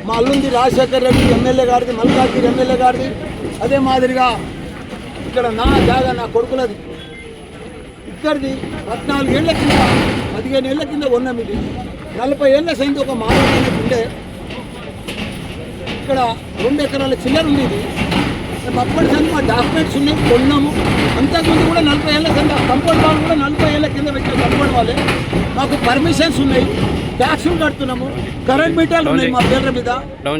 మా అల్లుంది రాజశేఖర్ రెడ్డి ఎమ్మెల్యే గారిది, మల్కాజ్గిరి ఎమ్మెల్యే గారిది. అదే మాదిరిగా ఇక్కడ నా జాగా నా కొడుకులది, ఇక్కడిది 14 ఏళ్ల కింద 15 ఏళ్ల కింద కొన్నాం. ఇది 40 ఏళ్ల సైన్స్ ఒక మానవునికి ఉండే. ఇక్కడ 2 ఎకరాల చిల్లర ఉంది. ఇది మేము అప్పటి సంది మా డాక్యుమెంట్స్ ఉన్నాయి, కొన్నాము. అంతకుముందు కూడా 40 ఏళ్ల కింద కంపౌండ్ వాళ్ళు కూడా 40 ఏళ్ల కింద పెట్టిన కంపౌండ్ వాళ్ళే. మాకు పర్మిషన్స్ ఉన్నాయి, ట్యాక్సులు కడుతున్నాము, కరెంట్ మీటర్లు ఉన్నాయి మా పేర్ల మీద.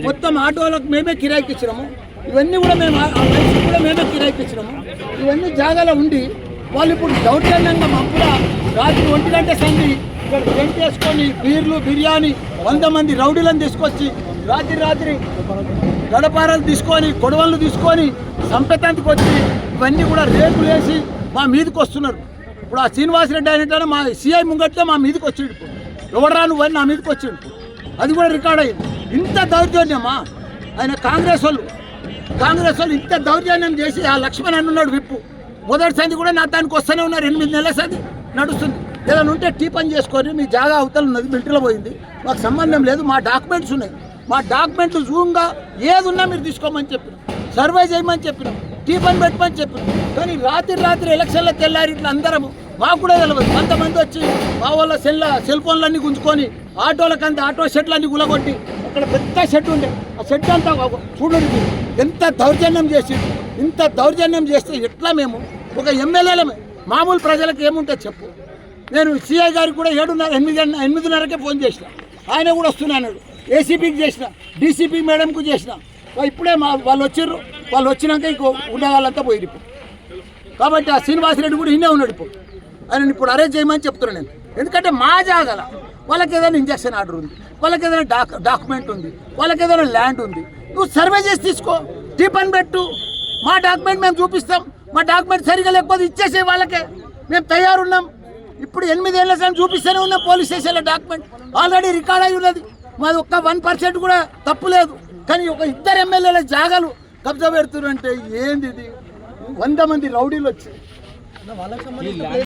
మొత్తం ఆటోలకు మేమే కిరాయికి ఇచ్చినాము. ఇవన్నీ కూడా మేము కూడా మేమే కిరాయికి ఇచ్చినాము. ఇవన్నీ జాగాలో ఉండి వాళ్ళు ఇప్పుడు దౌర్జన్యంగా మప్పుల రాత్రి 1 గంట సంది ఇక్కడ టెంట్ వేసుకొని బీర్లు బిర్యానీ 100 మంది రౌడీలను తీసుకొచ్చి రాత్రి గడపారాలు తీసుకొని కొడవళ్ళు తీసుకొని సంపెతానికి వచ్చి ఇవన్నీ కూడా రేపులు వేసి మా మీదకి వస్తున్నారు. ఇప్పుడు ఆ శ్రీనివాసరెడ్డి అయినట్టు మా సిఐ ముంగట్లో మా మీదకి వచ్చిండు. ఇప్పుడు ఎవడరాను అని నా మీదకి వచ్చిండు. అది కూడా రికార్డ్ అయింది. ఇంత దౌర్జన్యమా? ఆయన కాంగ్రెస్ వాళ్ళు ఇంత దౌర్జన్యం చేసి ఆ లక్ష్మణ్ అని ఉన్నాడు విప్పు. మొదటి సంది కూడా నా దానికి వస్తూనే ఉన్నారు. 8 నెలల సంది నడుస్తుంది. ఏదైనా ఉంటే టీ పని చేసుకొని మీ జాగా అవతల ఉన్నది, మిలిటరీలో పోయింది, మాకు సంబంధం లేదు. మా డాక్యుమెంట్స్ ఉన్నాయి, మా డాక్యుమెంట్లు జూమ్గా ఏది ఉన్నా మీరు తీసుకోమని చెప్పినాం, సర్వే చేయమని చెప్పినాం, టీ పని పెట్టమని చెప్పినాం. కానీ రాత్రి ఎలక్షన్లకు తెల్లారి ఇట్లా అందరము మాకు కూడా తెలియదు. కొంతమంది వచ్చి మా వాళ్ళ సెల్ ఫోన్లన్నీ గుంజుకొని ఆటోలకంత ఆటో షెడ్లన్నీ గులగొట్టి అక్కడ పెద్ద షెడ్ ఉండే ఆ షెడ్ అంతా చూడండి ఎంత దౌర్జన్యం చేసి. ఇంత దౌర్జన్యం చేస్తే ఎట్లా మేము ఒక ఎమ్మెల్యేలమే మామూలు ప్రజలకు ఏముంటుంది చెప్పు. నేను సిఐ గారికి కూడా 8:30కే ఫోన్ చేసిన, ఆయన కూడా వస్తున్నాడు. ఏసీపీకి చేసిన, డీసీపీ మేడంకు చేసిన. ఇప్పుడే వాళ్ళు వచ్చిర్రు. వాళ్ళు వచ్చినాక ఇంకో ఉండగాళ్ళంతా పోయి ఇప్పుడు. కాబట్టి ఆ శ్రీనివాసరెడ్డి కూడా ఇన్నే ఉన్నాడు. ఇప్పుడు ఆయన ఇప్పుడు అరేంజ్ చేయమని చెప్తున్నాను నేను. ఎందుకంటే మా జాగల వాళ్ళకి ఏదైనా ఇంజక్షన్ ఆర్డర్ ఉంది, వాళ్ళకి ఏదైనా డాక్యుమెంట్ ఉంది, వాళ్ళకి ఏదైనా ల్యాండ్ ఉంది. నువ్వు సర్వే చేసి తీసుకో, టీ పని పెట్టు, మా డాక్యుమెంట్ మేము చూపిస్తాం. మా డాక్యుమెంట్ సరిగా లేకపోతే ఇచ్చేసే వాళ్ళకే మేము తయారున్నాం. ఇప్పుడు 8 ఏళ్ల సార్ చూపిస్తూనే ఉన్నాం. పోలీస్ స్టేషన్లో డాక్యుమెంట్ ఆల్రెడీ రికార్డ్ అయి ఉన్నది. మాది ఒక్క 1% కూడా తప్పు లేదు. కానీ ఒక 2 ఎమ్మెల్యేల జాగాలు కబ్జా పెడుతున్నారు అంటే ఏంది ఇది? 100 మంది రౌడీలు వచ్చి